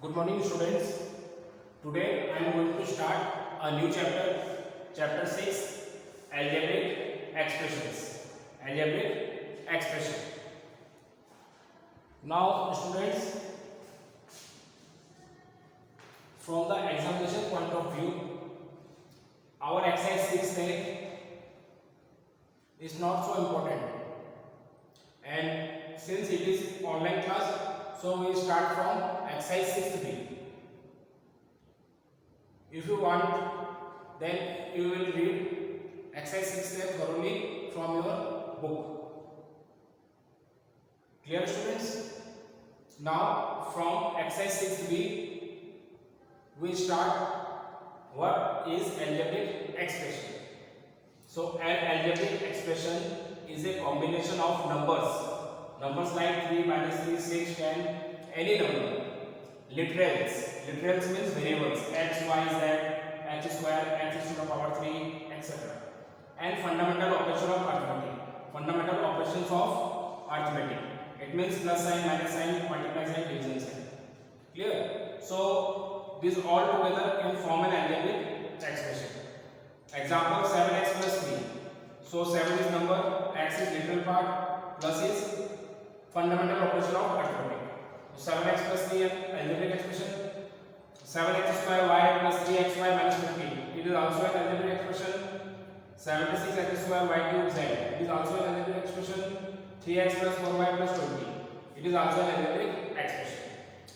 Good morning, students. Today I am going to start a new chapter, chapter 6, algebraic expressions. Algebraic expression. Now, students, from the examination point of view, our exercise 6 is not so important, and since it is online class, so we start from exercise 6B. If you want, then you will read exercise 6 thoroughly from your book. Clear, students? Now from exercise 6B we start what is algebraic expression. So an algebraic expression is a combination of numbers like 3, -3, 6, 10, any number. Literals means variables, x, y, z, x square, x to the power 3, etc. And fundamental operations of arithmetic. It means plus sign, minus sign, multiply sign, division sign. Clear? So these all together can form an algebraic expression. Example 7x plus 3. So 7 is number, x is literal part, plus is fundamental operation of arithmetic. So 7x plus 3 algebraic expression. 7x square y plus 3xy minus 15. It is also an algebraic expression. 76x square y cube z. It is also an algebraic expression. 3x plus 4y plus 20. It is also an algebraic expression.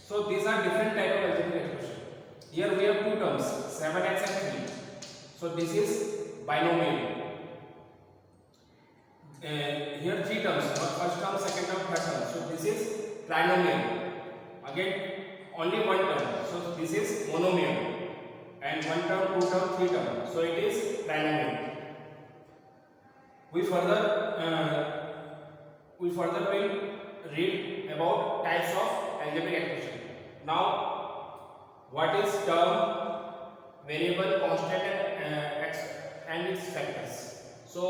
So these are different type of algebraic expression. Here we have two terms, 7x and 3. So this is binomial. Here three terms, first term, second term, third term. So this is trinomial. Again only one term. So this is monomial. And one term, two term, three term. So it is trinomial. We further will read about types of algebraic expression. Now, what is term, variable, constant, and its factors? So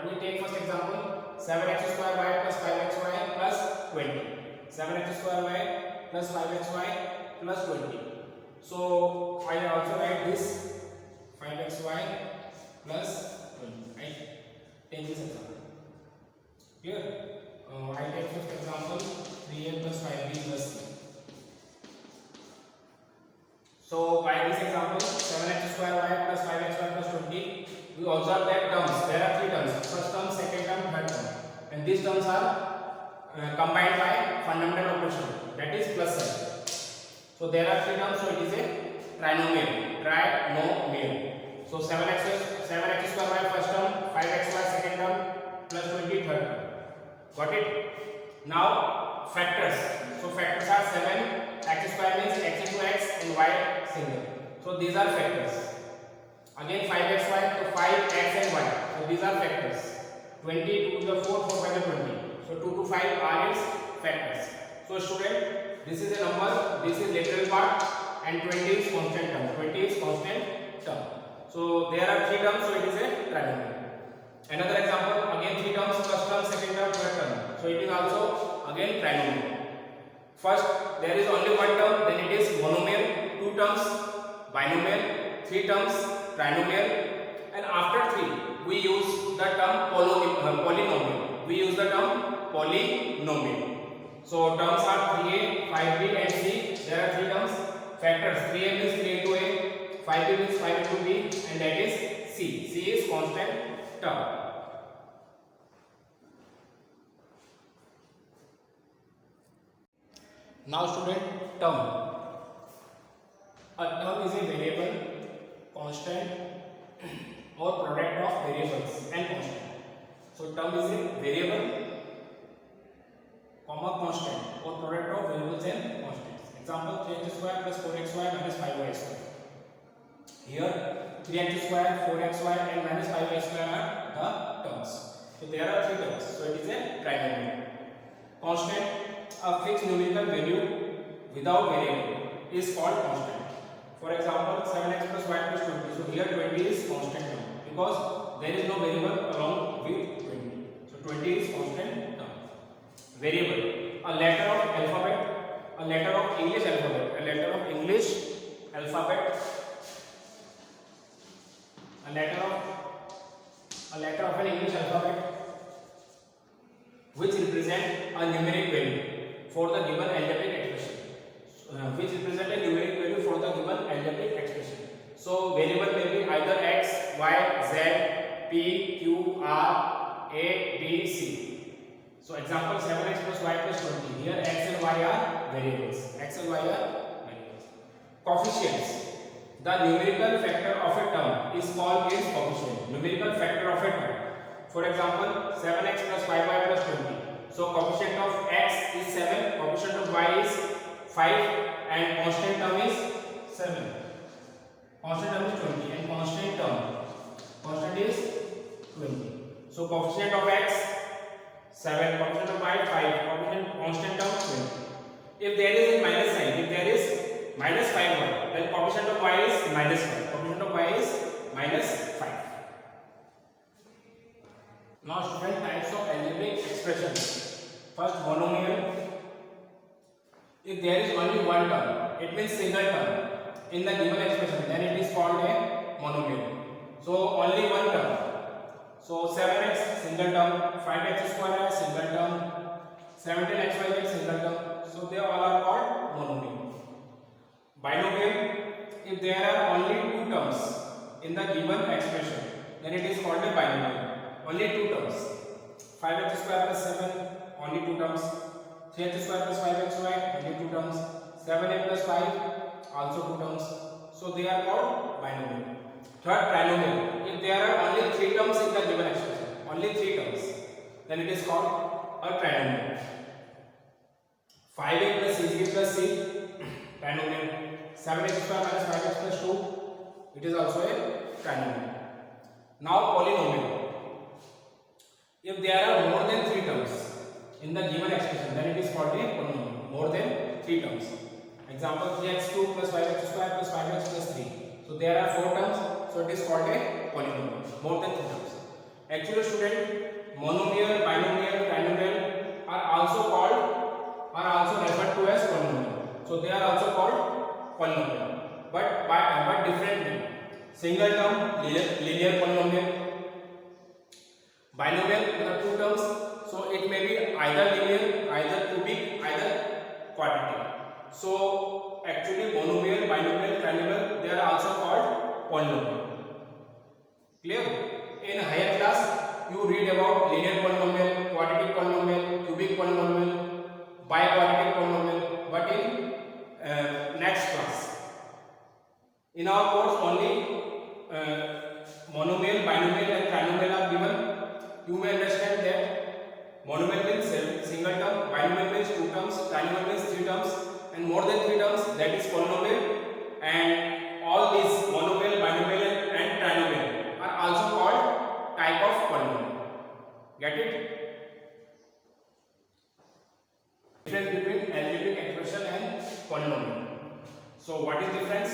we take first example, 7x square y plus 5xy plus 20. 7x square y plus 5xy plus 20. So I also write this 5xy plus 20. I take this example. Here I take first example 3a plus 5b plus c. So by this example 7x square y plus 5xy plus 20, we observe that terms. There are three terms: first term, second term, third term, and these terms are combined by fundamental operation, that is plus sign. So there are three terms, so it is a trinomial. So 7x square y first term, 5xy second term, plus 20 third term. Got it? Now factors. So factors are 7. X square means x into x and y single. So these are factors. Again 5xy, so 5x and y. So these are factors. 20 to the 4, 4 by the 20. So 2 to 5 are its factors. So student, this is a number, this is literal part, and 20 is constant term. 20 is constant term. So there are three terms, so it is a trinomial. Another example, again three terms, first term, second term, third term. So it is also again trinomial. First, there is only one term, then it is monomial. Two terms, binomial. Three terms, trinomial. And after three, we use the term polynomial. We use the term polynomial. So terms are 3a, 5b and c. There are three terms. Factors, 3a means 3 into a, 5b means 5 into b, and that is c. C is constant term. Now student, term. A term is a variable, constant or product of variables and constant. So term is a variable, constant or product of variables and constants. Example 3x square plus 4xy minus 5y square. Here 3x square, 4xy and minus 5y square are the terms. So there are three terms. So it is a trinomial. Constant, a fixed numerical value without variable is called constant. For example 7x plus y plus 20. So here 20 is constant term because there is no variable along with 20. So 20 is constant term. Variable, a letter of alphabet, a a letter of English alphabet, a letter of English alphabet, a letter of an English alphabet which represent a numeric value for the given algebraic expression. Which represent a numeric value for the given algebraic expression. So variable may be either x, y, z, p, q, r, a, b, c. So example 7x plus y plus 20. Here x and y are variables. X and y are variables. Coefficients. The numerical factor of a term is called its coefficient. Numerical factor of a term. For example, 7x plus 5y plus 20. So coefficient of x is 7, coefficient of y is 5, and constant term is 7. Constant term is 20 and constant is 20. So coefficient of x 7, coefficient of y 5, constant term 20. If there is a minus sign, if there is minus 5y, then coefficient of y is minus 5. Coefficient of y is minus 5. Now student, types of algebraic expressions. First, monomial. If there is only one term, it means single term in the given expression, then it is called a monomial. So only one term. So 7x single term, 5x square single term, 17xy single term. So they all are called monomial. Binomial. If there are only two terms in the given expression, then it is called a binomial. Only two terms. 5x square plus 7, only two terms. 3x square plus 5xy, only two terms. 7a plus 5, also two terms. So they are called binomial. Third, trinomial. If there are only three terms in the given expression, only three terms, then it is called a trinomial. 5a plus 6b plus c, trinomial. 7x square minus 5x plus 2, it is also a trinomial. Now polynomial. If there are more than three terms in the given expression, then it is called a polynomial. More than three terms. Example 3x2 plus 5x square plus 5x plus 3. So there are four terms, so it is called a polynomial. More than three terms. Actually student, monomial, binomial, trinomial are also referred to as polynomial. So they are also called polynomial, but different name. Single term, linear polynomial. Binomial, there are two terms, so it may be either linear, either cubic, either quadratic. So actually monomial, binomial, trinomial, they are also called polynomial. Clear? In higher class, you read about linear polynomial, quadratic polynomial, cubic polynomial, biquadratic polynomial, but in next class. In our course, only monomial, binomial, and trinomial are given. You may understand that monomial means single term, binomial means two terms, trinomial means three terms, and more than three terms, that is polynomial. And all these monomial, binomial, and trinomial are also called type of polynomial. Get it? Difference between algebraic expression and polynomial. So what is difference?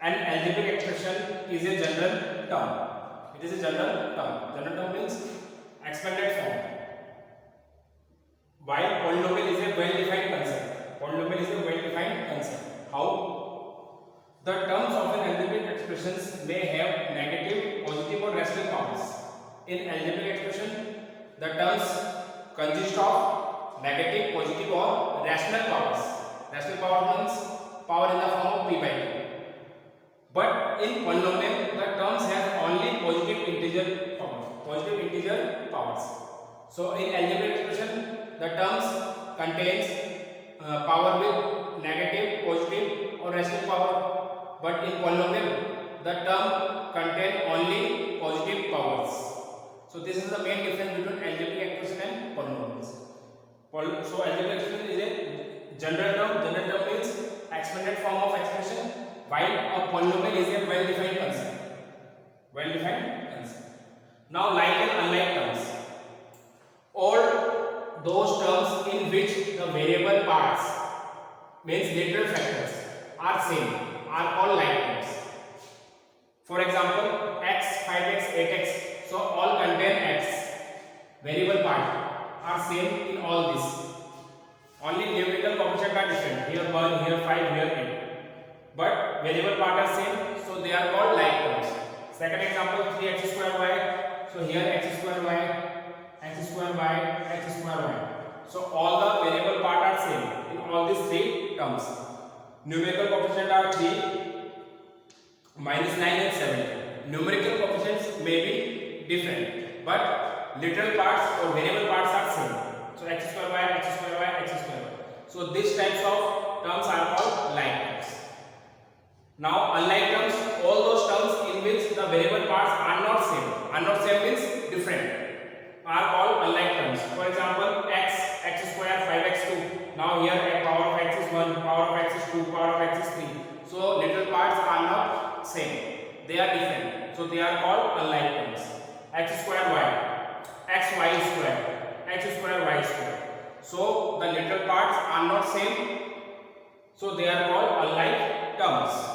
An algebraic expression is a general term. It is a general term. General term means expanded form. While polynomial is a well-defined concept. Polynomial is a well-defined concept. How? The terms of an algebraic expressions may have negative, positive, or rational powers. In algebraic expression, the terms consist of negative, positive, or rational powers. Rational power means power in the form of p by q. But in polynomial, the terms have only positive integer powers. So in algebraic expression, the terms contains power with negative, positive, or rational power. But in polynomial, the term contain only positive powers. So this is the main difference between algebraic expression and polynomials. So algebraic expression is a general term. General term means expanded form of expression, while a polynomial is a well-defined concept. Now, like and unlike terms. All those terms in which the variable parts, means literal factors, are same are called like terms. For example, x, 5x, 8x, so all contain x. Variable part are same in all this. Only numerical coefficients are different. 1, here 5, here 8. But variable part are same, so they are called like terms. Second example, 3x square y. So here x square y, x square y, x square y. So all the variable part are same in all these three terms. Numerical coefficient are 3, -9 and 7. Numerical coefficients may be different, but literal parts or variable parts are same. So x square y, x square y, x square y. So these types of terms are called like terms. Now unlike terms, all those terms in which the variable parts are not same. Are not same means different, are called unlike terms. For example, x square 5x2. Now here power of x is 1, power of x is 2, power of x is 3. So little parts are not same. They are different. So they are called unlike terms. X square y, x y square, x square y square. So the little parts are not same. So they are called unlike terms.